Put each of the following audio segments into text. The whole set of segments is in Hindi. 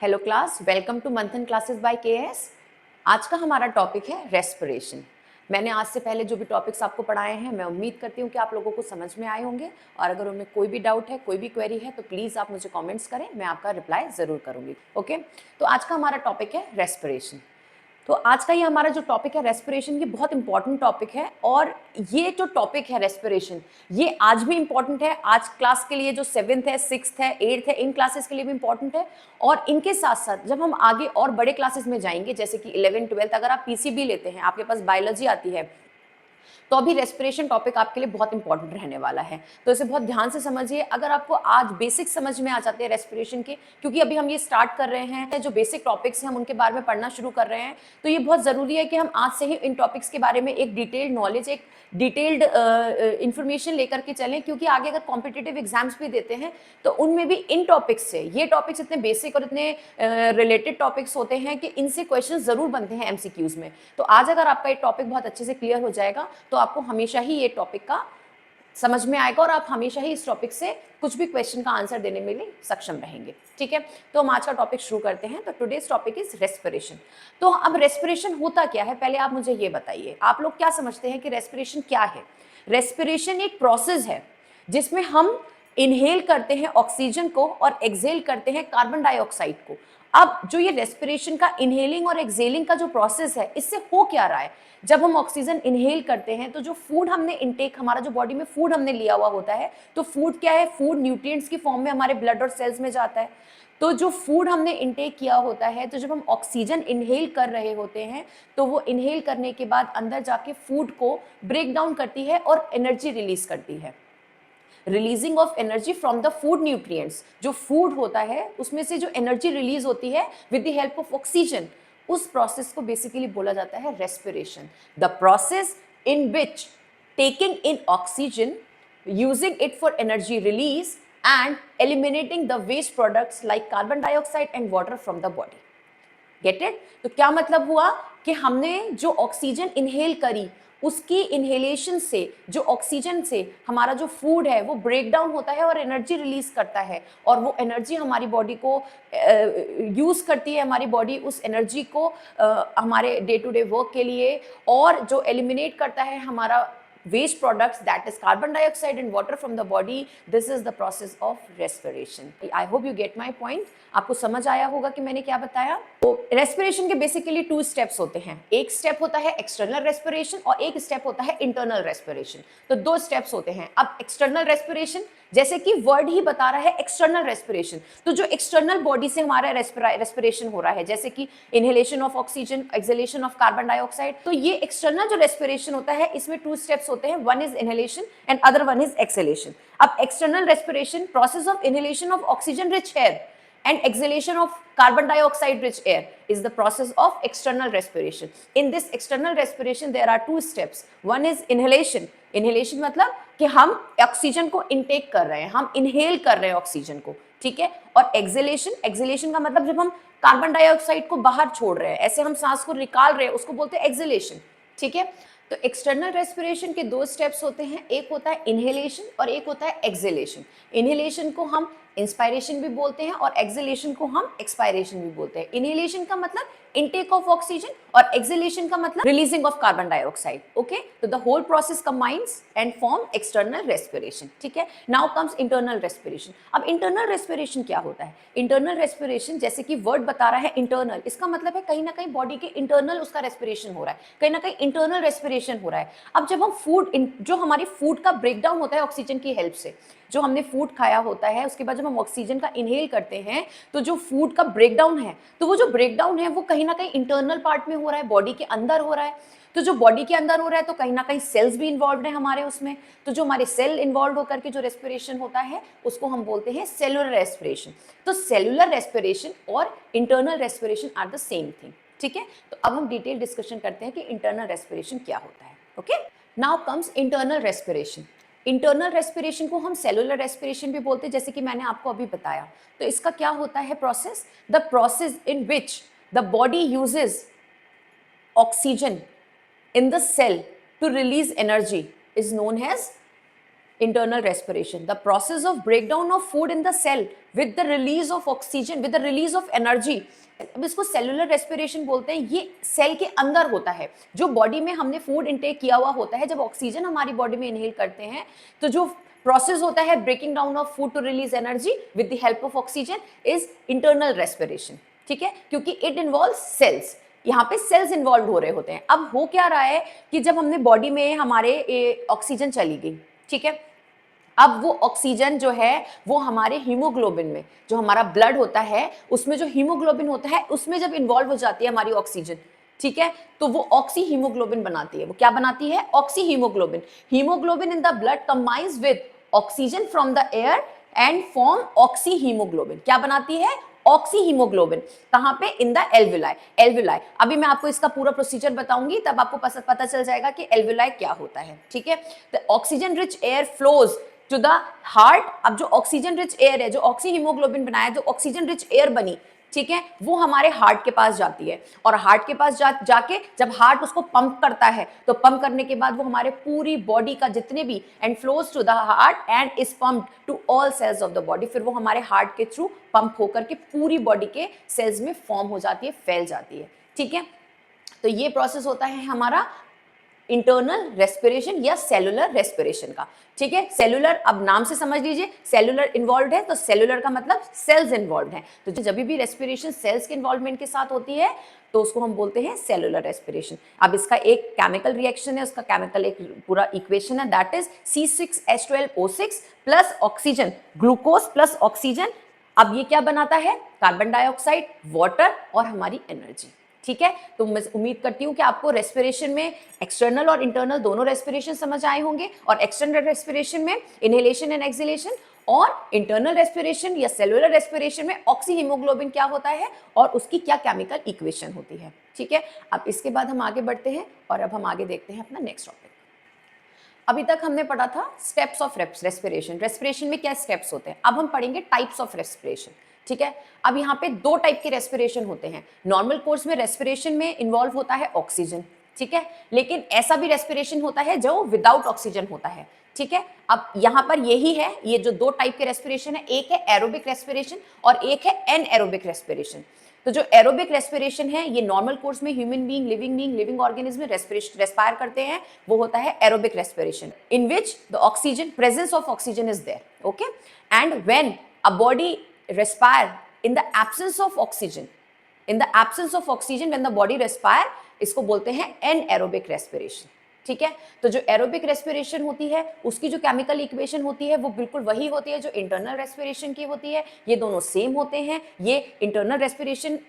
हेलो क्लास, वेलकम टू मंथन क्लासेस बाय केएस। आज का हमारा टॉपिक है रेस्पिरेशन। मैंने आज से पहले जो भी टॉपिक्स आपको पढ़ाए हैं, मैं उम्मीद करती हूँ कि आप लोगों को समझ में आए होंगे। और अगर उनमें कोई भी डाउट है, कोई भी क्वेरी है, तो प्लीज़ आप मुझे कमेंट्स करें, मैं आपका रिप्लाई ज़रूर करूँगी। ओके, तो आज का हमारा टॉपिक है रेस्पिरेशन। तो आज का ये हमारा जो टॉपिक है रेस्पिरेशन, ये बहुत इंपॉर्टेंट टॉपिक है। और ये जो टॉपिक है रेस्पिरेशन, ये आज भी इंपॉर्टेंट है। आज क्लास के लिए जो 7th है, 6th है, 8th है, इन क्लासेस के लिए भी इंपॉर्टेंट है। और इनके साथ साथ जब हम आगे और बड़े क्लासेस में जाएंगे, जैसे कि 11th 12th, अगर आप पीसीबी लेते हैं, आपके पास बायोलॉजी आती है, तो अभी रेस्पिरेशन टॉपिक आपके लिए बहुत इंपॉर्टेंट रहने वाला है। तो इसे बहुत ध्यान से समझिए। अगर आपको आज बेसिक समझ में आ जाते हैं रेस्पिरेशन के, क्योंकि अभी हम ये स्टार्ट कर रहे हैं, जो बेसिक टॉपिक्स हैं हम उनके बारे में पढ़ना शुरू कर रहे हैं, तो ये बहुत ज़रूरी है कि हम आज से ही इन टॉपिक्स के बारे में एक डिटेल्ड नॉलेज, एक डिटेल्ड इंफॉर्मेशन लेकर के चलें। क्योंकि आगे अगर कॉम्पिटिटिव एग्जाम्स भी देते हैं, तो उनमें भी इन टॉपिक्स से, ये टॉपिक्स इतने बेसिक और इतने रिलेटेड टॉपिक्स होते हैं कि इनसे क्वेश्चन ज़रूर बनते हैं एमसीक्यूज में। तो आज अगर आपका ये टॉपिक बहुत अच्छे से क्लियर हो जाएगा, तो आपको हमेशा ही ये टॉपिक का समझ में आएगा और आप हमेशा ही इस टॉपिक से कुछ भी क्वेश्चन का आंसर देने में भी सक्षम रहेंगे। ठीक है, तो हम आज का टॉपिक शुरू करते हैं। तो टुडेज टॉपिक इज रेस्पिरेशन। तो अब रेस्पिरेशन होता क्या है, पहले आप मुझे ये बताइए, आप लोग क्या समझते हैं कि रेस्पिरेशन क्या है? रेस्पिरेशन एक प्रोसेस है जिसमें हम इनहेल करते हैं ऑक्सीजन को और एक्सहेल करते हैं कार्बन डाइऑक्साइड को। अब जो ये रेस्पिरेशन का इनहेलिंग और एक्सहेलिंग का जो प्रोसेस है, इससे हो क्या रहा है? जब हम ऑक्सीजन इनहेल करते हैं, तो जो फूड हमने इनटेक, हमारा जो बॉडी में फूड हमने लिया हुआ होता है, तो फूड क्या है? फूड न्यूट्रिएंट्स की फॉर्म में हमारे ब्लड और सेल्स में जाता है। तो जो फूड हमने इनटेक किया होता है, तो जब हम ऑक्सीजन इनहेल कर रहे होते हैं, तो वो इनहेल करने के बाद अंदर जाके फूड को ब्रेक डाउन करती है और एनर्जी रिलीज करती है। Releasing of energy from the food nutrients, जो फूड होता है उसमें से जो एनर्जी रिलीज होती है with the help of oxygen, उस प्रोसेस को बेसिकली बोला जाता है respiration. The process in which taking in oxygen, using it for energy release and eliminating the waste products like carbon dioxide and water from the body. Get it? तो क्या मतलब हुआ कि हमने जो ऑक्सीजन इनहेल करी, उसकी इनहेलेशन से, जो ऑक्सीजन से हमारा जो फूड है वो ब्रेक डाउन होता है और एनर्जी रिलीज करता है। और वो एनर्जी हमारी बॉडी को यूज करती है, हमारी बॉडी उस एनर्जी को हमारे डे टू डे वर्क के लिए, और जो एलिमिनेट करता है हमारा waste products, that is carbon dioxide and water from the body. This is the process of respiration. I hope you get my point. आपको समझ आया होगा कि मैंने क्या बताया। तो रेस्पिरेशन के बेसिकली 2 स्टेप्स होते हैं। एक स्टेप होता है एक्सटर्नल रेस्पिरेशन और एक स्टेप होता है इंटरनल रेस्पिरेशन। तो 2 स्टेप्स होते हैं। अब एक्सटर्नल रेस्पिरेशन, जैसे कि वर्ड ही बता रहा है एक्सटर्नल रेस्पिरेशन, तो जो एक्सटर्नल बॉडी से हमारा रेस्पिरेशन हो रहा है, जैसे कि inhalation of oxygen, exhalation of carbon dioxide, तो ये एक्सटर्नल जो रेस्पिरेशन होता है, इसमें 2 स्टेप्स होते हैं। One is inhalation and other one is exhalation. अब external respiration, process of inhalation of oxygen rich air and exhalation of carbon dioxide rich air is the process of external respiration. In this external respiration there are 2 steps. One is inhalation. Inhalation मतलब कि हम ऑक्सीजन को इनटेक कर रहे हैं, हम इनहेल कर रहे हैं ऑक्सीजन को, ठीक है। और एक्सहेलेशन, एक्सहेलेशन का मतलब जब हम कार्बन डाइऑक्साइड को बाहर छोड़ रहे हैं, ऐसे हम सांस को निकाल रहे हैं, उसको बोलते हैं एक्सहेलेशन, ठीक है। तो एक्सटर्नल रेस्पिरेशन के 2 स्टेप्स होते हैं, एक होता है इनहेलेशन और एक होता है एक्सहेलेशन। इनहेलेशन को हम इंस्पायरेशन भी बोलते हैं और एक्सहेलेशन को हम एक्सपायरेशन भी बोलते हैं। इनहेलेशन का मतलब इनटेक ऑफ ऑक्सीजन और एक्सहेलेशन का मतलब releasing of carbon dioxide. Okay, तो the whole process combines and form external respiration, ठीक है। Now comes internal respiration. अब इंटरनल रेस्पिरेशन क्या होता है? इंटरनल रेस्पिरेशन, जैसे कि वर्ड बता रहा है इंटरनल, इसका मतलब है कहीं ना कहीं बॉडी के इंटरनल उसका रेस्पिरेशन हो रहा है, कहीं ना कहीं इंटरनल रेस्पिरेशन हो रहा है। अब जब हम फूड, जो हमारी फूड का ब्रेकडाउन होता है ऑक्सीजन की हेल्प से, जो हमने फूड खाया होता है, उसके बाद जब हम ऑक्सीजन का इनहेल करते हैं, तो जो फूड का ब्रेकडाउन है, तो वो जो ब्रेकडाउन है वो कहीं ना कहीं इंटरनल पार्ट में हो रहा है, बॉडी के अंदर हो रहा है। तो जो बॉडी के अंदर हो रहा है, तो कहीं ना कहीं सेल्स भी इन्वॉल्व है हमारे उसमें। तो जो हमारे सेल इन्वॉल्व होकर के जो रेस्पिरेशन होता है, उसको हम बोलते हैं सेलुलर रेस्पिरेशन। तो सेलुलर रेस्पिरेशन और internal respiration are the same thing, ठीक है। तो अब हम डिटेल डिस्कशन करते हैं कि इंटरनल रेस्पिरेशन क्या होता है। Okay, now comes internal respiration. Internal respiration को हम सेलुलर रेस्पिरेशन भी बोलते हैं, जैसे कि मैंने आपको अभी बताया। तो इसका क्या होता है process? The process in which the body uses oxygen in the cell to release energy is known as internal respiration, the process of breakdown of food in the cell with the release of oxygen, with the release of energy. अब इसको सेलुलर रेस्पिरेशन बोलते हैं। ये सेल के अंदर होता है, जो बॉडी में हमने फूड इंटेक किया हुआ होता है, जब ऑक्सीजन हमारी बॉडी में इनहेल करते हैं तो जो प्रोसेस होता है breaking down of food to release energy with the help of oxygen is internal respiration. ठीक है, क्योंकि इट इन्वॉल्व सेल्स, यहाँ पे सेल्स इन्वॉल्व हो रहे होते हैं। अब हो क्या रहा है कि जब हमने बॉडी में हमारे ऑक्सीजन चली गई, ठीक है, अब वो ऑक्सीजन जो है वो हमारे हीमोग्लोबिन में, जो हमारा ब्लड होता है उसमें जो हीमोग्लोबिन होता है उसमें जब इन्वॉल्व हो जाती है हमारी ऑक्सीजन, ठीक है, तो वो ऑक्सी हीमोग्लोबिन बनाती है। वो क्या बनाती है? Oxy haemoglobin. Haemoglobin in the blood combines with oxygen from the air and form oxy haemoglobin. क्या बनाती है? Oxy haemoglobin. कहां पे? In the alveoli. एल्वुलाई, अभी मैं आपको इसका पूरा प्रोसीजर बताऊंगी, तब आपको पता चल जाएगा कि एल्वुलाई क्या होता है। ठीक है, the oxygen rich air flows to the heart. अब जो ऑक्सीजन रिच एयर है, जो ऑक्सी हीमोग्लोबिन बनाया, जो ऑक्सीजन रिच एयर बनी, ठीक है, वो हमारे हार्ट के पास जाती है। और हार्ट के पास जाके जब हार्ट उसको पंप करता है, तो पंप करने के बाद वो हमारे पूरी बॉडी का जितने भी and flows to the heart and is pumped to all cells of the body. फिर वो हमारे हार्ट के थ्रू पंप होकर के पूरी बॉडी के सेल्स में फॉर्म हो जाती है, फैल जाती है। ठीक है, तो ये प्रोसेस होता है हमारा इंटरनल रेस्पिरेशन या सेलुलर रेस्पिरेशन का। ठीक है, सेलुलर अब नाम से समझ लीजिए, सेलुलर इन्वॉल्व है तो सेलुलर का मतलब सेल्स इन्वॉल्व है। तो जब भी रेस्पिरेशन सेल्स के इन्वॉल्वमेंट के साथ होती है तो उसको हम बोलते हैं सेलुलर रेस्पिरेशन। अब इसका एक केमिकल रिएक्शन है, उसका केमिकल एक पूरा इक्वेशन है, that is C6H12O6 plus oxygen, glucose plus oxygen. अब ये क्या बनाता है? कार्बन डाइऑक्साइड, वाटर और हमारी एनर्जी। ठीक है, तो मैं उम्मीद करती हूँ कि आपको रेस्पिरेशन में एक्सटर्नल और इंटरनल दोनों रेस्पिरेशन समझ आए होंगे। और एक्सटर्नल रेस्पिरेशन में इनहेलेशन एंड एक्सहेलेशन, और इंटरनल रेस्पिरेशन या सेलुलर रेस्पिरेशन में ऑक्सी हीमोग्लोबिन क्या होता है और उसकी क्या केमिकल इक्वेशन होती है। ठीक है, अब इसके बाद हम आगे बढ़ते हैं और अब हम आगे देखते हैं अपना नेक्स्ट टॉपिक। अभी तक हमने पढ़ा था स्टेप्स ऑफ रेस्पिरेशन। रेस्पिरेशन में क्या स्टेप्स होते हैं, अब हम पढ़ेंगे टाइप्स ऑफ रेस्पिरेशन। ठीक है, अब यहाँ पे दो टाइप के रेस्पिरेशन होते हैं। नॉर्मल कोर्स में रेस्पिरेशन में इन्वॉल्व होता है ऑक्सीजन, ठीक है, लेकिन ऐसा भी रेस्पिरेशन होता है जो विदाउट ऑक्सीजन होता है। ठीक है, अब यहाँ पर यही है, ये जो दो टाइप के रेस्पिरेशन है, एक है एरोबिक रेस्पिरेशन और एक है एनएरोबिक रेस्पिरेशन। तो जो एरोबिक रेस्पिरेशन है ये नॉर्मल कोर्स में human being, living organism respire करते हैं, वो होता है aerobic respiration, in which the oxygen, presence of oxygen is there. Okay, and when a body respire in the absence of oxygen, when the body respire, इसको बोलते हैं anaerobic respiration। ठीक है, तो जो एरोबिक रेस्पिरेशन होती है उसकी जो केमिकल इक्वेशन होती है वो बिल्कुल वही होती है जो इंटरनल रेस्पिरेशन की होती है। ये दोनों सेम होते हैं। ये इंटरनल रेस्पिरेशन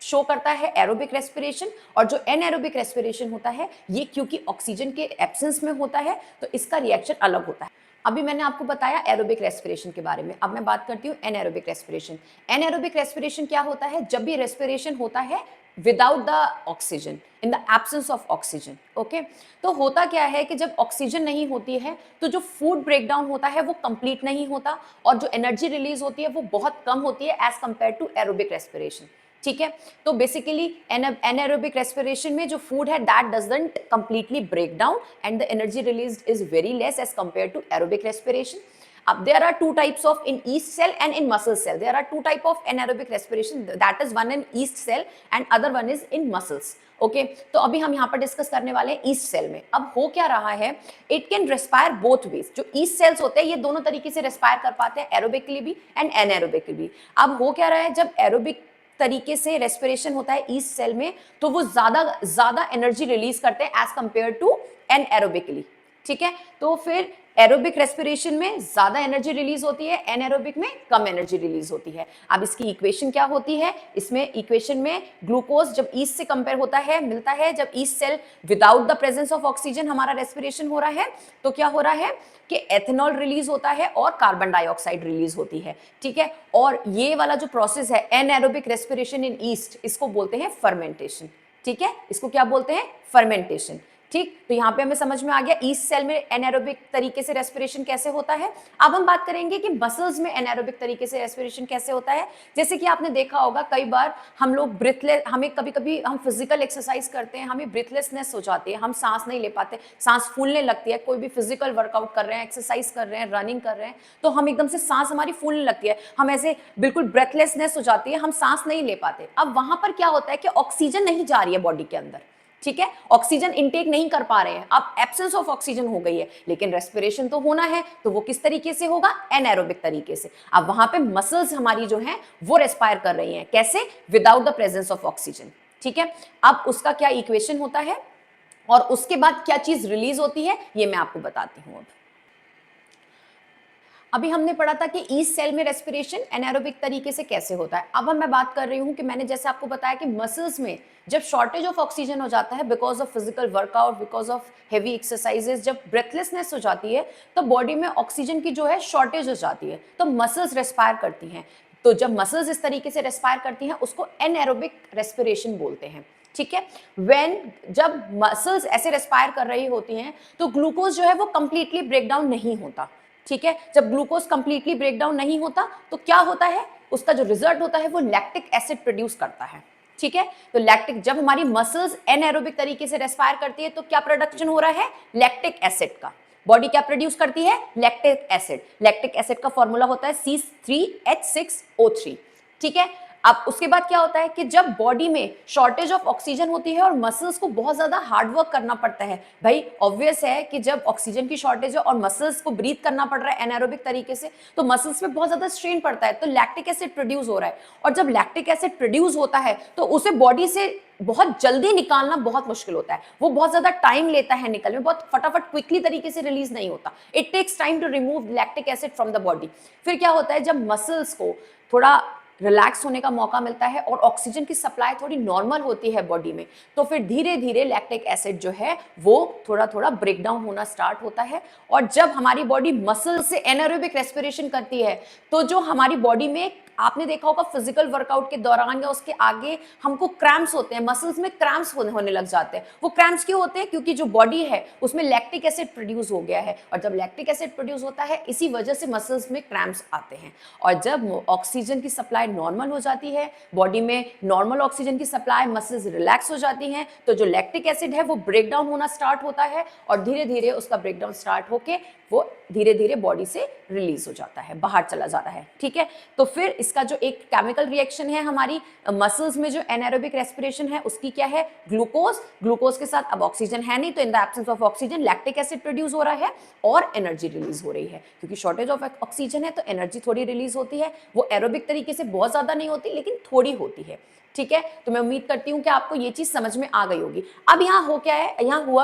शो करता है एरोबिक रेस्पिरेशन, और जो एनएरोबिक रेस्पिरेशन होता है ये क्योंकि ऑक्सीजन के एब्सेंस में होता है तो इसका रिएक्शन अलग होता है। अभी मैंने आपको बताया एरोबिक रेस्पिरेशन के बारे में, अब मैं बात करती हूँ एनएरोबिक रेस्पिरेशन। एनएरोबिक रेस्पिरेशन क्या होता है? जब भी रेस्पिरेशन होता है without the oxygen, in the absence of oxygen. Okay, तो होता क्या है कि जब ऑक्सीजन नहीं होती है तो जो फूड ब्रेकडाउन होता है वो कंप्लीट नहीं होता, और जो एनर्जी रिलीज होती है वो बहुत कम होती है as compare to aerobic respiration. ठीक है, तो बेसिकली एनाएरोबिक रेस्पिरेशन में जो फूड है that doesn't completely break down and the energy released is very less as compare to aerobic respiration. अब there are two types of in yeast cell and in muscle cell. There are two type of anaerobic respiration, that is one in yeast cell and other one is in muscles. Okay, तो अभी हम यहाँ पर डिस्कस करने वाले हैं ईस्ट सेल में। अब हो क्या रहा है, it can respire both ways. जो ईस्ट सेल्स होते हैं ये दोनों तरीके से रेस्पायर कर पाते हैं, एरोबिकली भी एंड एनाएरोबिकली भी। अब हो क्या रहा है, जब एरोबिक तरीके से रेस्पिरेशन होता है ईस्ट सेल में तो वो ज्यादा एनर्जी रिलीज करते हैं एज कंपेयर टू एनएरोबिकली। ठीक है, तो फिर एरोबिक रेस्पिरेशन में ज्यादा एनर्जी रिलीज होती है, एनएरोबिक में कम एनर्जी रिलीज होती है। अब इसकी इक्वेशन क्या होती है, इसमें इक्वेशन में ग्लूकोज जब ईस्ट से कंपेयर होता है मिलता है, जब yeast cell without the presence of oxygen हमारा रेस्पिरेशन हो रहा है तो क्या हो रहा है कि एथेनॉल रिलीज होता है और कार्बन डाइऑक्साइड रिलीज होती है। ठीक है, और ये वाला जो प्रोसेस है एनएरोबिक रेस्पिरेशन इन ईस्ट, इसको बोलते हैं फर्मेंटेशन। ठीक है, इसको क्या बोलते हैं? फर्मेंटेशन। ठीक, तो यहाँ पे हमें समझ में आ गया ईस्ट सेल में एनारोबिक तरीके से रेस्पिरेशन कैसे होता है। अब हम बात करेंगे कि मसल्स में एनारोबिक तरीके से रेस्पिरेशन कैसे होता है। जैसे कि आपने देखा होगा कई बार हम लोग ब्रीथलेस, हमें कभी कभी हम फिजिकल एक्सरसाइज करते हैं, हमें ब्रीथलेसनेस हो जाती है, हम सांस नहीं ले पाते, सांस फूलने लगती है। कोई भी फिजिकल वर्कआउट कर रहे हैं, एक्सरसाइज कर रहे हैं, रनिंग कर रहे हैं, तो हम एकदम से सांस हमारी फूलने लगती है, हम ऐसे बिल्कुल ब्रेथलेसनेस हो जाती है, हम सांस नहीं ले पाते। अब वहां पर क्या होता है कि ऑक्सीजन नहीं जा रही है बॉडी के अंदर, ठीक है, ऑक्सीजन इनटेक नहीं कर पा रहे हैं, अब एब्सेंस ऑफ ऑक्सीजन हो गई है, लेकिन रेस्पिरेशन तो होना है, तो वो किस तरीके से होगा, एनारोबिक तरीके से। अब वहां पे मसल्स हमारी जो हैं वो रेस्पायर कर रही हैं, कैसे, without the presence of oxygen, ठीक है। अब उसका क्या इक्वेशन होता है और उसके बाद क्या चीज रिलीज होती है ये मैं आपको बताती हूं। अब अभी हमने पढ़ा था कि ईस्ट सेल में रेस्पिरेशन एनारोबिक तरीके से कैसे होता है। अब मैं बात कर रही हूं कि मैंने जैसे आपको बताया कि मसल्स में जब शॉर्टेज ऑफ ऑक्सीजन हो जाता है because of physical workout, because of heavy exercises, जब ब्रेथलेसनेस हो जाती है तो बॉडी में ऑक्सीजन की जो है शॉर्टेज हो जाती है, तो मसल्स रेस्पायर करती हैं। तो जब मसल्स इस तरीके से रेस्पायर करती हैं उसको एनारोबिक रेस्पिरेशन बोलते हैं, ठीक है। जब मसल्स ऐसे रेस्पायर कर रही होती हैं तो ग्लूकोज जो है वो कंप्लीटली ब्रेक डाउन नहीं होता, ठीक है। जब ग्लूकोज कंप्लीटली ब्रेक डाउन नहीं होता तो क्या होता है, उसका जो रिजल्ट होता है वो लैक्टिक एसिड प्रोड्यूस करता है, ठीक है। तो लैक्टिक, जब हमारी मसल्स एनारोबिक तरीके से रेस्पायर करती है तो क्या प्रोडक्शन हो रहा है, लैक्टिक एसिड का। बॉडी क्या प्रोड्यूस करती है, लैक्टिक एसिड। लैक्टिक एसिड का फॉर्मूला होता है C3H6O3, ठीक है। अब उसके बाद क्या होता है कि जब बॉडी में शॉर्टेज ऑफ ऑक्सीजन होती है और मसल्स को बहुत ज्यादा हार्ड वर्क करना पड़ता है, भाई ऑब्वियस है कि जब ऑक्सीजन की शॉर्टेज है और मसल्स को ब्रीथ करना पड़ रहा है एनारोबिक तरीके से, तो मसल्स पे बहुत ज्यादा स्ट्रेन पड़ता है, तो लैक्टिक एसिड प्रोड्यूस हो रहा है। और जब लैक्टिक एसिड प्रोड्यूस होता है तो उसे बॉडी से बहुत जल्दी निकालना बहुत मुश्किल होता है, वो बहुत ज्यादा टाइम लेता है निकलने में, बहुत फटाफट क्विकली तरीके से रिलीज नहीं होता। It takes time to remove lactic acid from the body. फिर क्या होता है, जब मसल्स को थोड़ा रिलैक्स होने का मौका मिलता है और ऑक्सीजन की सप्लाई थोड़ी नॉर्मल होती है बॉडी में, तो फिर धीरे धीरे लैक्टिक एसिड जो है वो थोड़ा थोड़ा ब्रेक डाउन होना स्टार्ट होता है। और जब हमारी बॉडी मसल से एनारोबिक रेस्पिरेशन करती है तो जो हमारी बॉडी में, आपने देखा होगा फिजिकल वर्कआउट के दौरान या उसके आगे हमको क्रैम्प्स होते हैं, मसल्स में क्रैम्प्स होने लग जाते हैं। वो क्रैम्प्स क्यों होते हैं, क्योंकि जो बॉडी है उसमें लैक्टिक एसिड प्रोड्यूस हो गया है, और जब लैक्टिक एसिड प्रोड्यूस होता है इसी वजह से मसल्स में क्रैम्प्स आते हैं। और जब ऑक्सीजन की सप्लाई नॉर्मल हो जाती है, बॉडी में नॉर्मल ऑक्सीजन की सप्लाई, मसल्स रिलैक्स हो जाती हैं, तो जो लैक्टिक एसिड है वो ब्रेक डाउन होना स्टार्ट होता है और धीरे धीरे उसका ब्रेक डाउन स्टार्ट होके वो धीरे धीरे बॉडी से रिलीज हो जाता है, बाहर चला जाता है, ठीक है। तो फिर इसका जो एक केमिकल रिएक्शन है हमारी मसल्स में, जो एनारोबिक रेस्पिरेशन है उसकी क्या है, ग्लूकोज के साथ अब ऑक्सीजन है नहीं, तो in the absence of oxygen lactic acid produce हो रहा है और एनर्जी रिलीज हो रही है, क्योंकि शॉर्टेज ऑफ ऑक्सीजन है तो एनर्जी थोड़ी रिलीज होती है। वो एरोबिक तरीके से बहुत ज्यादा नहीं होती लेकिन थोड़ी होती है, ठीक है। तो मैं उम्मीद करती हूँ कि आपको ये चीज समझ में आ गई होगी। अब यहाँ हुआ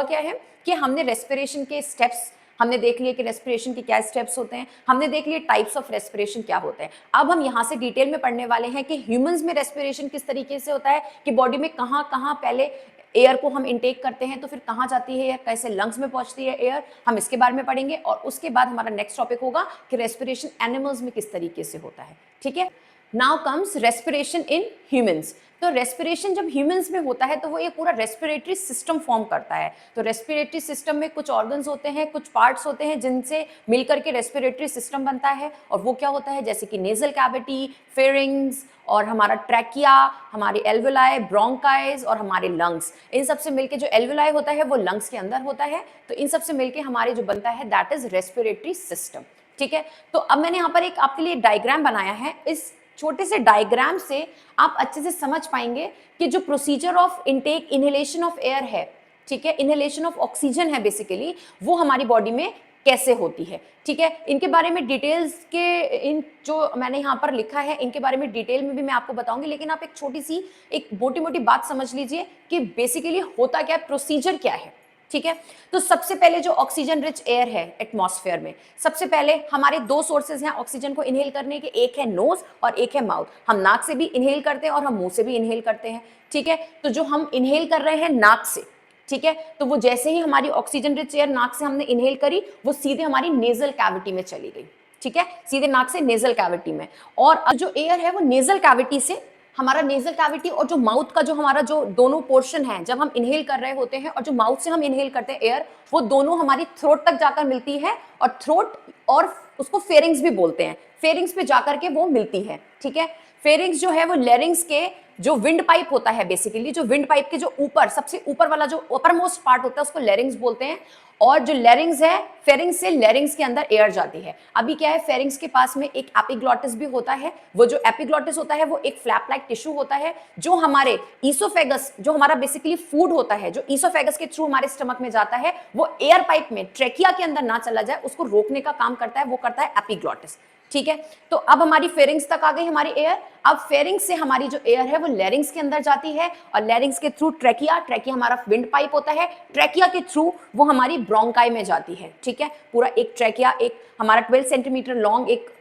क्या है कि हमने रेस्पिरेशन के स्टेप्स हमने देख लिए कि रेस्पिरेशन के क्या स्टेप्स होते हैं, हमने देख लिए टाइप्स ऑफ रेस्पिरेशन क्या होते हैं। अब हम यहाँ से डिटेल में पढ़ने वाले हैं कि ह्यूमंस में रेस्पिरेशन किस तरीके से होता है, कि बॉडी में कहाँ कहाँ पहले एयर को हम इनटेक करते हैं तो फिर कहाँ जाती है एयर, कैसे लंग्स में पहुंचती है एयर, हम इसके बारे में पढ़ेंगे। और उसके बाद हमारा नेक्स्ट टॉपिक होगा कि रेस्पिरेशन एनिमल्स में किस तरीके से होता है, ठीक है। Now comes respiration in humans. तो रेस्पिरेशन जब ह्यूमंस में होता है तो वो एक पूरा रेस्पिरेटरी सिस्टम फॉर्म करता है। तो रेस्पिरेटरी सिस्टम में कुछ ऑर्गन्स होते हैं, कुछ पार्ट्स होते हैं जिनसे मिलकर के रेस्पिरेटरी सिस्टम बनता है। और वो क्या होता है, जैसे कि नेजल कैविटी, फेरिंग्स और हमारा ट्रैकिया, हमारे एल्वुलाई, ब्रोंकाइज और हमारे लंग्स। इन सब से मिलके जो एल्वुलाई होता है वो लंग्स के अंदर होता है, तो इन सब से मिलके हमारे जो बनता है दैट इज रेस्पिरेटरी सिस्टम, ठीक है। तो अब मैंने यहाँ पर एक आपके लिए डायग्राम बनाया है। इस छोटे से डायग्राम से आप अच्छे से समझ पाएंगे कि जो procedure of intake, inhalation of air है, ठीक है, इनहेलेशन ऑफ ऑक्सीजन है बेसिकली, वो हमारी बॉडी में कैसे होती है, ठीक है। इनके बारे में डिटेल्स के, इन जो मैंने यहाँ पर लिखा है इनके बारे में डिटेल में भी मैं आपको बताऊंगी, लेकिन आप एक छोटी सी एक मोटी मोटी बात समझ लीजिए कि बेसिकली होता क्या है, प्रोसीजर क्या है, ठीक है। तो सबसे पहले जो ऑक्सीजन रिच एयर है एटमॉस्फेयर में, सबसे पहले हमारे दो सोर्सेज हैं ऑक्सीजन को इनहेल करने के, एक है नोज और एक है माउथ। हम नाक से भी इनहेल करते हैं और हम मुंह से भी इनहेल करते हैं, ठीक है। तो जो हम इनहेल कर रहे हैं नाक से, ठीक है, तो वो जैसे ही हमारी ऑक्सीजन रिच एयर नाक से हमने इनहेल करी वो सीधे हमारी नेजल कैविटी में चली गई, ठीक है, सीधे नाक से नेजल कैविटी में। और जो एयर है वो नेजल कैविटी से हमारा नेजल कैविटी और जो माउथ का जो हमारा जो दोनों पोर्शन है, जब हम इनहेल कर रहे होते हैं और जो माउथ से हम इनहेल करते हैं एयर, वो दोनों हमारी थ्रोट तक जाकर मिलती है और थ्रोट और उसको फेरिंग्स भी बोलते हैं, फेरिंग्स पे जाकर के वो मिलती है, ठीक है। फेरिंग्स जो है वो लैरिंग्स के जो विंड पाइप होता है, बेसिकली जो विंड पाइप के जो ऊपर सबसे ऊपर वाला जो अपर मोस्ट पार्ट होता है उसको लैरिंग्स बोलते हैं। और जो लैरिंग्स है, फेरिंग्स से लैरिंग्स के अंदर एयर जाती है। अभी क्या है, फेरिंग्स के पास में एक एपिग्लॉटिस भी होता है। वो जो एपिग्लॉटिस होता है वो एक फ्लैप लाइक टिश्यू होता है जो हमारे ईसोफेगस, जो हमारा बेसिकली फूड होता है, जो ईसोफेगस के थ्रू हमारे स्टमक में जाता है, वो एयर पाइप में ट्रेकिया के अंदर ना चला जाए उसको रोकने का काम करता है, वो करता है एपिग्लॉटिस, ठीक है। तो अब हमारी फेरिंग्स तक आ गई हमारी एयर। अब फेरिंग्स से हमारी जो एयर है वो लैरिंग्स के अंदर जाती है और लैरिंग्स के थ्रू ट्रेकिया, ट्रेकिया हमारा विंड पाइप होता है, ट्रेकिया के थ्रू वो हमारी ब्रोंकाई में जाती है, ठीक है। पूरा एक ट्रेकिया, एक हमारा 12 सेंटीमीटर लॉन्ग एक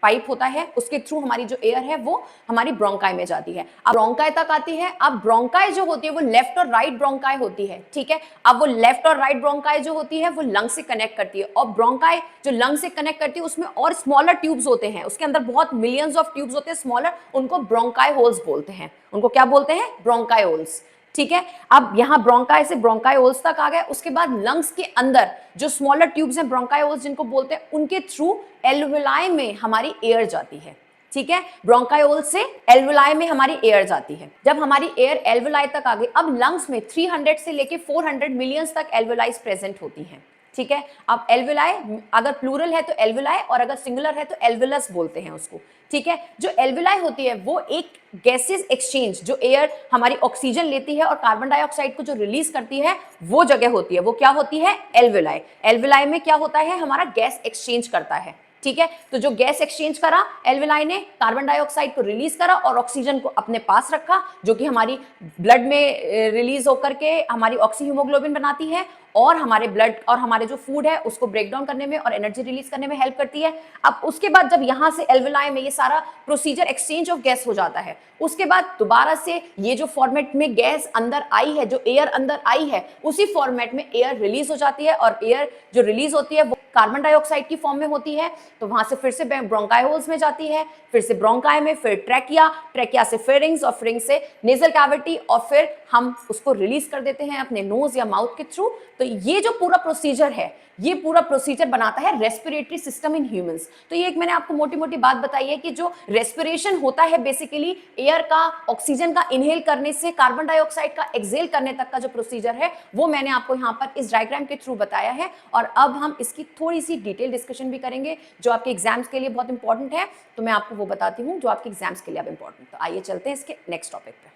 पाइप होता है, उसके थ्रू हमारी जो एयर है वो हमारी ब्रोंकाई में जाती है। अब ब्रोंकाई तक आती है। अब ब्रोंकाई जो होती है वो लेफ्ट और राइट ब्रोंकाई होती है, ठीक है। अब वो लेफ्ट और राइट ब्रोंकाई जो होती है वो लंग से कनेक्ट करती है और ब्रोंकाई जो लंग से कनेक्ट करती है उसमें और स्मॉलर ट्यूब्स होते हैं, उसके अंदर बहुत मिलियंस ऑफ ट्यूब्स होते हैं स्मॉलर, उनको ब्रोंकाई होल्स बोलते हैं। उनको क्या बोलते हैं? ब्रोंकाई होल्स, ठीक है। अब यहां ब्रोंकाई से ब्रोंकायोल्स तक आ गए। उसके बाद लंग्स के अंदर जो स्मॉलर ट्यूब्स हैं ब्रोंकायोल्स जिनको बोलते हैं, उनके थ्रू एल्वुलाई में हमारी एयर जाती है, ठीक है। ब्रोंकायोल से एल्वुलाई में हमारी एयर जाती है। जब हमारी एयर एल्वुलाई तक आ गई, अब लंग्स में 300 से लेके 400 मिलियंस तक एल्वुलाइज प्रेजेंट होती हैं, ठीक है। अब एल्वुलाई अगर प्लूरल है तो एल्वुलाई और अगर सिंगुलर है तो एल्वुलस बोलते हैं उसको, ठीक है। जो एल्वुलाई होती है वो एक गैसेस एक्सचेंज, जो एयर हमारी ऑक्सीजन लेती है और कार्बन डाइऑक्साइड को जो रिलीज करती है वो जगह होती है, वो क्या होती है? एल्वुलाई। एल्वुलाई में क्या होता है? हमारा गैस एक्सचेंज करता है, ठीक है। तो जो गैस एक्सचेंज करा एल्वुलाई ने, कार्बन डाइऑक्साइड को रिलीज करा और ऑक्सीजन को अपने पास रखा, जो कि हमारी ब्लड में रिलीज होकर के हमारी ऑक्सी हीमोग्लोबिन बनाती है और हमारे ब्लड और हमारे जो फूड है उसको ब्रेक डाउन करने में और एनर्जी रिलीज करने में हेल्प करती है। अब उसके बाद जब यहां से एल्वुलाई में ये सारा प्रोसीजर एक्सचेंज ऑफ गैस हो जाता है, उसके बाद दोबारा से ये जो फॉर्मेट में गैस अंदर आई है, जो एयर अंदर आई है, उसी फॉर्मेट में एयर रिलीज हो जाती है और एयर जो रिलीज होती है वो कार्बन डाइऑक्साइड की फॉर्म में होती है। तो वहां से फिर से ब्रोंकायोल्स में जाती है, फिर से ब्रोंकाई में, फिर ट्रेकिया, ट्रेकिया से फेरिंग्स और फेरिंग्स से नेजल कैविटी और फिर हम उसको रिलीज कर देते हैं अपने नोज या माउथ के थ्रू। तो ये जो पूरा प्रोसीजर है, ये पूरा प्रोसीजर बनाता है रेस्पिरेटरी सिस्टम इन ह्यूमंस। तो ये एक मैंने आपको मोटी मोटी बात बताई है कि जो रेस्पिरेशन होता है बेसिकली एयर का, ऑक्सीजन का इनहेल करने से कार्बन डाइऑक्साइड का एक्सहेल करने तक का जो प्रोसीजर है वो मैंने आपको यहाँ पर इस डायग्राम के थ्रू बताया है। और अब हम इसकी थोड़ी सी डिटेल डिस्कशन भी करेंगे जो आपके एग्जाम्स के लिए बहुत इंपॉर्टेंट है। तो मैं आपको वो बताती हूँ जो आपके एग्जाम्स के लिए अब इंपॉर्टेंट। तो आइए चलते हैं इसके नेक्स्ट टॉपिक पे।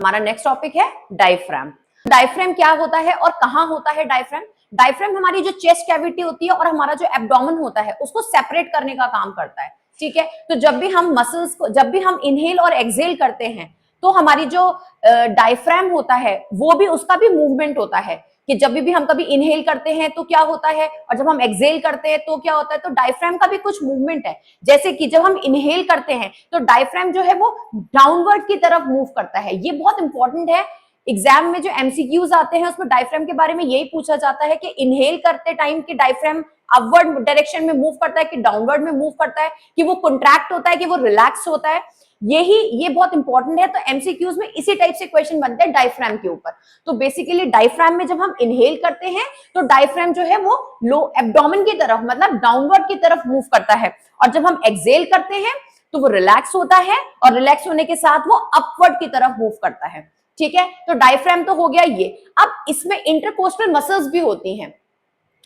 हमारा नेक्स्ट टॉपिक है डायफ्राम। डायफ्राम क्या होता है और कहां होता है डायफ्राम? डायफ्राम हमारी जो चेस्ट कैविटी होती है और हमारा जो एब्डोमेन होता है उसको सेपरेट करने का काम करता है, ठीक है। तो जब भी हम मसल्स को, जब भी हम इनहेल और एक्सहेल करते हैं तो हमारी जो डायफ्राम होता है वो भी, उसका भी मूवमेंट होता है कि जब भी हम कभी इनहेल करते हैं तो क्या होता है और जब हम एक्सहेल करते हैं तो क्या होता है। तो डायफ्राम का भी कुछ मूवमेंट है। जैसे कि जब हम इनहेल करते हैं तो डायफ्राम जो है वो डाउनवर्ड की तरफ मूव करता है। ये बहुत इंपॉर्टेंट है। एग्जाम में जो एमसीक्यूज आते हैं उसमें डायफ्राम के बारे में यही पूछा जाता है कि इनहेल करते टाइम कि डायफ्राम अपवर्ड डायरेक्शन में मूव करता है कि डाउनवर्ड में मूव करता है, कि वो कॉन्ट्रैक्ट होता है कि वो रिलैक्स होता है। ये बहुत इंपॉर्टेंट है। तो एमसीक्यूज में इसी टाइप से क्वेश्चन बनते हैं डायफ्राम के ऊपर। तो बेसिकली डायफ्राम में जब हम इनहेल करते हैं तो डायफ्राम जो है वो लो एब्डोमेन की तरफ, मतलब डाउनवर्ड की तरफ मूव करता है, और जब हम एक्सहेल करते हैं तो वो रिलैक्स होता है और रिलैक्स होने के साथ वो अपवर्ड की तरफ मूव करता है, ठीक है। तो डायफ्राम तो हो गया ये। अब इसमें इंटरकोस्टल मसल्स भी होती हैं।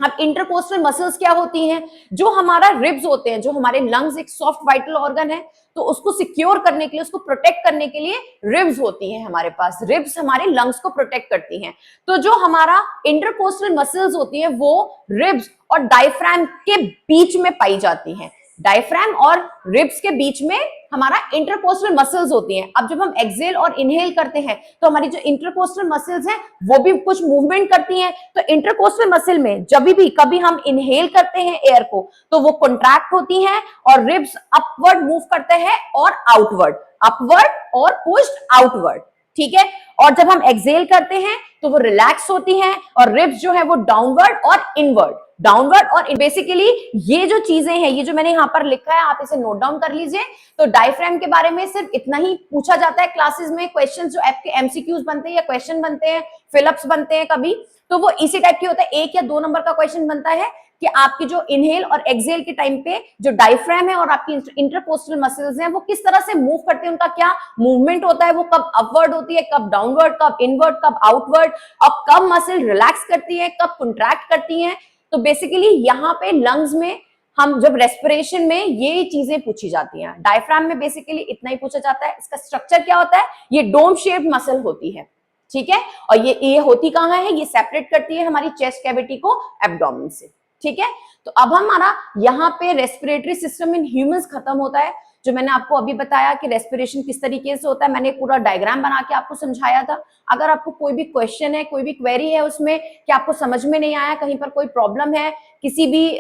अब इंटरकोस्टल मसल्स क्या होती हैं? जो हमारा रिब्स होते हैं, जो हमारे लंग्स एक सॉफ्ट वाइटल ऑर्गन है, तो उसको सिक्योर करने के लिए, उसको प्रोटेक्ट करने के लिए रिब्स होती हैं हमारे पास। रिब्स हमारे लंग्स को प्रोटेक्ट करती हैं। तो जो हमारा इंटरकोस्टल मसल्स होती हैं वो रिब्स और डायफ्राम के बीच में पाई जाती हैं। डायफ्राम और रिब्स के बीच में हमारा इंटरकोस्टल मसल्स होती हैं। अब जब हम एक्सहेल और इनहेल करते हैं तो हमारी जो इंटरकोस्टल मसल्स हैं वो भी कुछ मूवमेंट करती हैं। तो इंटरकोस्टल मसल में जब भी कभी हम इनहेल करते हैं एयर को तो वो कॉन्ट्रैक्ट होती हैं और रिब्स अपवर्ड मूव करते हैं और आउटवर्ड, अपवर्ड और पुश्ड आउटवर्ड, ठीक है। और जब हम एक्सेल करते हैं तो वो रिलैक्स होती हैं और रिब्स जो है वो डाउनवर्ड और इनवर्ड, डाउनवर्ड और बेसिकली ये जो चीजें हैं, ये जो मैंने यहां पर लिखा है आप इसे नोट डाउन कर लीजिए। तो डायफ्राम के बारे में सिर्फ इतना ही पूछा जाता है क्लासेस में, क्वेश्चन जो आपके एमसीक्यूज बनते हैं या क्वेश्चन बनते हैं, फिलअप्स बनते हैं कभी, तो वो इसी टाइप के होता है। 1 या 2 नंबर का क्वेश्चन बनता है कि आपकी जो इनहेल और एक्सहेल के टाइम पे जो डायफ्राम है और आपकी इंटरकोस्टल मसल्स हैं वो किस तरह से मूव करते हैं, उनका क्या मूवमेंट होता है, वो कब अपवर्ड होती है, कब डाउनवर्ड, कब इनवर्ड, कब आउटवर्ड, और कब मसल रिलैक्स करती है, कब कंट्रैक्ट करती है। तो बेसिकली यहाँ पे लंग्स में हम जब रेस्पिरेशन में ये चीजें पूछी जाती हैं। डायफ्राम में बेसिकली इतना ही पूछा जाता है। इसका स्ट्रक्चर क्या होता है, ये डोम शेप्ड मसल होती है, ठीक है। और ये होती कहाँ है, ये सेपरेट करती है हमारी चेस्ट कैविटी को एब्डोमेन से, ठीक है। तो अब हमारा यहाँ पे रेस्पिरेटरी सिस्टम इन ह्यूमंस खत्म होता है। जो मैंने आपको अभी बताया कि रेस्पिरेशन किस तरीके से होता है, मैंने पूरा डायग्राम बना के आपको समझाया था। अगर आपको कोई भी क्वेश्चन है, कोई भी क्वेरी है उसमें कि आपको समझ में नहीं आया, कहीं पर कोई प्रॉब्लम है, किसी भी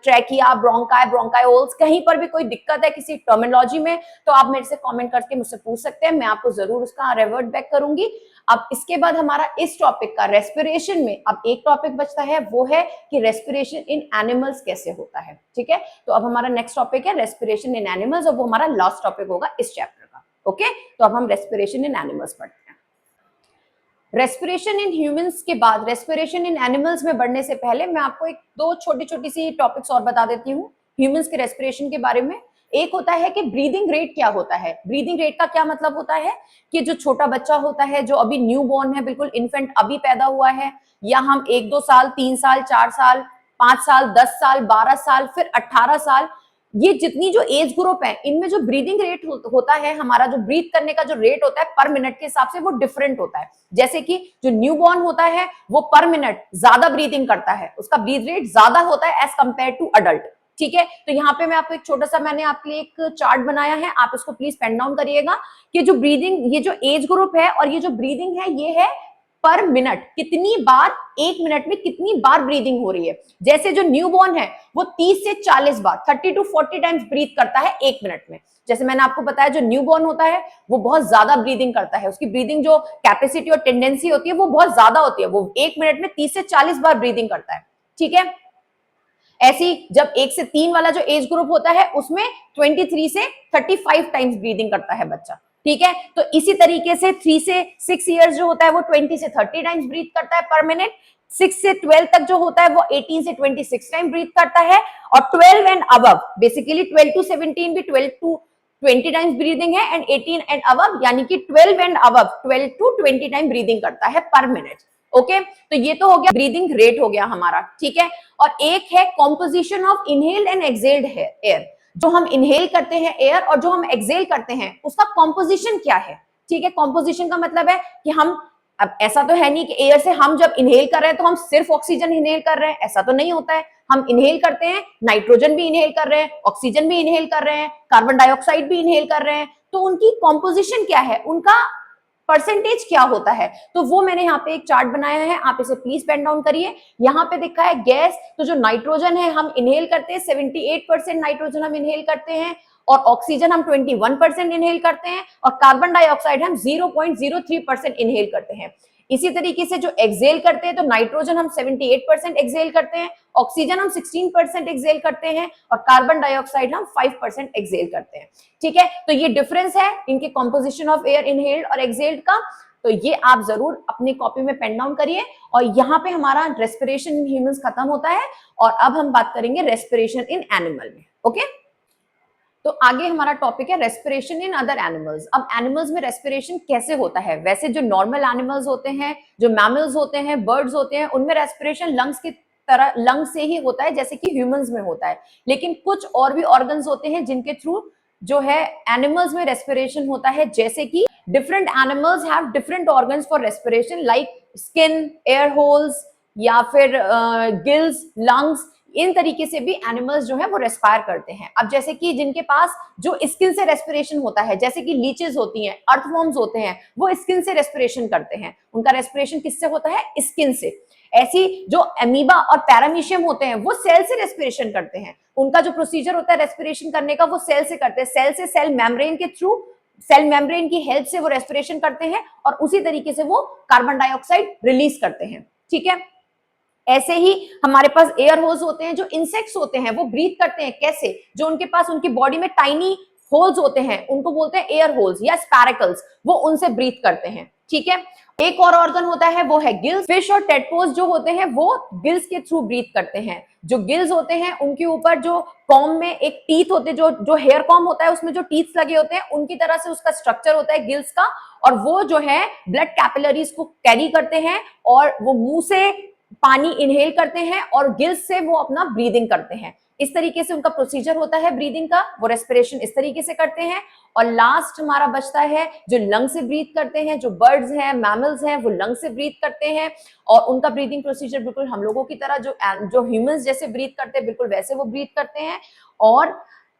ट्रैकिया, ब्रोंकाई, ब्रोंकायोल्स, कहीं पर भी कोई दिक्कत है किसी टर्मिनोलॉजी में, तो आप मेरे से कमेंट करके मुझसे पूछ सकते हैं, मैं आपको जरूर उसका रिवर्ट बैक करूंगी। अब इसके बाद हमारा इस टॉपिक का रेस्पिरेशन में अब एक टॉपिक बचता है, वो है कि रेस्पिरेशन इन एनिमल्स कैसे होता है, ठीक है। तो अब हमारा नेक्स्ट टॉपिक है रेस्पिरेशन इन एनिमल्स और वो हमारा लास्ट टॉपिक होगा इस चैप्टर का, ओके। तो अब हम रेस्पिरेशन इन एनिमल्स पढ़ते हैं। रेस्पिरेशन इन ह्यूमंस के बाद रेस्पिरेशन इन एनिमल्स में बढ़ने से पहले मैं आपको एक दो छोटी छोटी सी टॉपिक्स और बता देती हूँ ह्यूमंस के रेस्पिरेशन के बारे में। एक होता है कि ब्रीदिंग रेट क्या होता है। ब्रीदिंग रेट का क्या मतलब होता है कि जो छोटा बच्चा होता है, जो अभी न्यू बॉर्न है, बिल्कुल इन्फेंट अभी पैदा हुआ है, या हम 1-2 साल, 3 साल, 4 साल, 5 साल, 10 साल, 12 साल, फिर 18 साल, ये जितनी जो एज ग्रुप है इनमें जो ब्रीदिंग रेट होता है, हमारा जो ब्रीथ करने का जो रेट होता है पर मिनट के हिसाब से वो डिफरेंट होता है। जैसे कि जो न्यू बॉर्न होता है वो पर मिनट ज्यादा ब्रीदिंग करता है, उसका ब्रीथ रेट ज्यादा होता है एज कंपेयर टू अडल्ट, ठीक है। तो यहाँ पे मैं आपको एक छोटा सा मैंने आपके लिए एक चार्ट बनाया है, आप इसको प्लीज पेन डाउन करिएगा कि जो ब्रीदिंग, ये जो एज ग्रुप है और ये जो ब्रीदिंग है ये है पर मिनट, कितनी बार एक मिनट में कितनी बार ब्रीदिंग हो रही है। जैसे जो न्यूबॉर्न है वो 30 से 40 बार 30 to 40 टाइम्स ब्रीथ करता है एक मिनट में। जैसे मैंने आपको बताया जो न्यूबॉर्न होता है वो बहुत ज्यादा ब्रीदिंग करता है, उसकी ब्रीदिंग जो कैपेसिटी और टेंडेंसी होती है वो बहुत ज्यादा होती है, वो एक मिनट में 30 से 40 बार ब्रीदिंग करता है, ठीक है। ऐसी जब 1 से 3 वाला जो एज ग्रुप होता है उसमें 23 से 35 टाइम्स ब्रीदिंग करता है बच्चा, ठीक है। तो इसी तरीके से 3 से 6 इयर्स जो होता है वो 20 से 30 टाइम्स ब्रीथ करता है पर मिनट। 6 से 12 तक जो होता है वो 18 से 26 टाइम ब्रीथ करता है। और 12 एंड अबव, बेसिकली 12 to 17 भी 12 to 20 टाइम्स ब्रीदिंग है, एंड 18 एंड अबव यानी कि 12 and above 12 to 20 time breathing करता है पर मिनट, ओके। तो ये तो हो गया ब्रीदिंग रेट हो गया हमारा, ठीक है। और एक है composition of inhaled and exhaled air, जो हम इनहेल करते हैं एयर और जो हम एक्सहेल करते हैं उसका कॉम्पोजिशन क्या है, ठीक है। कॉम्पोजिशन का मतलब है कि हम, अब ऐसा तो है नहीं कि एयर से हम जब इनहेल कर रहे हैं तो हम सिर्फ ऑक्सीजन इनहेल कर रहे हैं, ऐसा तो नहीं होता है। हम इनहेल करते हैं, नाइट्रोजन भी इनहेल कर रहे हैं, ऑक्सीजन भी इनहेल कर रहे हैं, कार्बन डाइऑक्साइड भी इनहेल कर रहे हैं। तो उनकी कॉम्पोजिशन क्या है, उनका परसेंटेज क्या होता है, तो वो मैंने यहाँ पे एक चार्ट बनाया है, आप इसे प्लीज पेन डाउन करिए। यहाँ पे देखा है गैस, तो जो नाइट्रोजन है हम इनहेल करते हैं 78% नाइट्रोजन हम इनहेल करते हैं, और ऑक्सीजन हम 21% इनहेल करते हैं, और कार्बन डाइऑक्साइड हम 0.03% इनहेल करते हैं। इसी तरीके से जो एक्सहेल करते हैं तो नाइट्रोजन हम 78% एक्सहेल करते हैं, ऑक्सीजन हम 16% एक्सहेल करते हैं, और कार्बन डाइऑक्साइड हम 5% एक्सहेल करते हैं, ठीक है। तो ये डिफरेंस है इनके कॉम्पोजिशन ऑफ एयर इनहेल्ड और एक्सहेल्ड का। तो ये आप जरूर अपनी कॉपी में पेन डाउन करिए। और यहाँ पे हमारा रेस्पिरेशन इन ह्यूमंस खत्म होता है, और अब हम बात करेंगे रेस्पिरेशन इन एनिमल में, ओके। तो आगे हमारा टॉपिक है रेस्पिरेशन इन अदर एनिमल्स। अब एनिमल्स में रेस्पिरेशन कैसे होता है, वैसे जो नॉर्मल एनिमल्स होते हैं, जो मैमल्स होते हैं, बर्ड्स होते हैं, उनमें रेस्पिरेशन लंग्स की तरह लंग्स से ही होता है जैसे कि ह्यूमंस में होता है। लेकिन कुछ और भी ऑर्गन्स होते हैं जिनके थ्रू जो है एनिमल्स में रेस्पिरेशन होता है, जैसे कि different animals have different organs for respiration like skin, air holes, या फिर गिल्स, लंग्स। इन तरीके से भी एनिमल्स जो है वो रेस्पायर करते हैं। अब जैसे कि जिनके पास जो स्किन से रेस्पिरेशन होता है, जैसे कि लीचेस होती हैं, अर्थवॉर्म्स होते हैं, वो स्किन से रेस्पिरेशन करते हैं, उनका रेस्पिरेशन किससे होता है, स्किन से। ऐसी जो एमीबा और पैरामीशियम होते हैं वो सेल से रेस्पिरेशन करते हैं, उनका जो प्रोसीजर होता है रेस्पिरेशन करने का वो सेल से करते हैं, सेल से सेल मेम्ब्रेन के थ्रू सेल मेम्ब्रेन की हेल्प से वो रेस्पिरेशन करते हैं और उसी तरीके से वो कार्बन डाइऑक्साइड रिलीज करते हैं। ठीक है, ऐसे ही हमारे पास एयर होल्स होते हैं, जो इंसेक्ट्स होते हैं वो ब्रीथ करते हैं। कैसे? जो उनके पास उनकी बॉडी में टाइनी होल्स होते हैं उनको बोलते हैं एयर होल्स या स्पैरिकल्स, वो उनसे ब्रीथ करते हैं। ठीक है, एक और ऑर्गन होता है वो है गिल्स। फिश और टेडपोज जो होते हैं वो गिल्स के थ्रू ब्रीथ करते हैं। जो गिल्स होते हैं उनके ऊपर जो कॉम में एक टीथ होते हैं, जो हेयर कॉम होता है उसमें जो टीथ लगे होते हैं, उनकी तरह से उसका स्ट्रक्चर होता है गिल्स का, और वो जो है ब्लड कैपिलरीज को कैरी करते हैं और वो मुंह से पानी इनहेल करते हैं और गिल्स से वो अपना ब्रीदिंग करते हैं। इस तरीके से उनका प्रोसीजर होता है ब्रीदिंग का, वो रेस्पिरेशन इस तरीके से करते हैं। और लास्ट हमारा बचता है जो लंग से ब्रीथ करते हैं। जो बर्ड्स हैं, मैमल्स हैं, वो लंग से ब्रीथ करते हैं और उनका ब्रीदिंग प्रोसीजर बिल्कुल हम लोगों की तरह जो ह्यूमंस जैसे ब्रीथ करते हैं बिल्कुल वैसे वो ब्रीथ करते हैं। और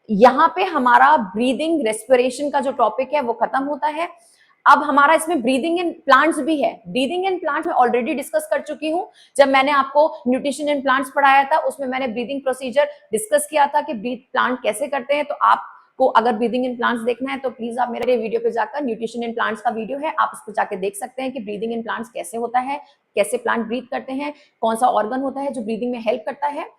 यहाँ पे हमारा ब्रीदिंग रेस्पिरेशन का जो टॉपिक है वो खत्म होता है। अब हमारा इसमें ब्रीदिंग इन प्लांट्स भी है। ब्रीदिंग इन प्लांट्स में ऑलरेडी डिस्कस कर चुकी हूं, जब मैंने आपको न्यूट्रिशन इन प्लांट्स पढ़ाया था उसमें मैंने ब्रीदिंग प्रोसीजर डिस्कस किया था कि ब्रीथ प्लांट कैसे करते हैं। तो आपको अगर ब्रीदिंग इन प्लांट्स देखना है तो प्लीज आप मेरे वीडियो पे जाकर, न्यूट्रिशन इन प्लांट्स का वीडियो है, आप उसको जाके देख सकते हैं कि ब्रीदिंग इन प्लांट्स कैसे होता है, कैसे प्लांट ब्रीथ करते हैं, कौन सा ऑर्गन होता है जो ब्रीदिंग में हेल्प करता है।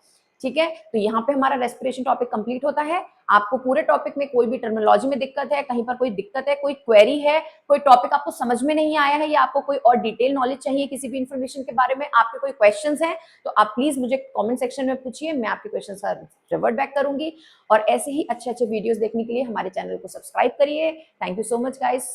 ठीक है, तो यहाँ पे हमारा रेस्पिरेशन टॉपिक कंप्लीट होता है। आपको पूरे टॉपिक में कोई भी टर्मिनोलॉजी में दिक्कत है, कहीं पर कोई दिक्कत है, कोई क्वेरी है, कोई टॉपिक आपको समझ में नहीं आया है या आपको कोई और डिटेल नॉलेज चाहिए किसी भी इंफॉर्मेशन के बारे में, आपके कोई क्वेश्चंस हैं तो आप प्लीज मुझे कमेंट सेक्शन में पूछिए, मैं आपके क्वेश्चन का रिवर्ट बैक करूंगी। और ऐसे ही अच्छे अच्छे वीडियोस देखने के लिए हमारे चैनल को सब्सक्राइब करिए। Thank you so much guys.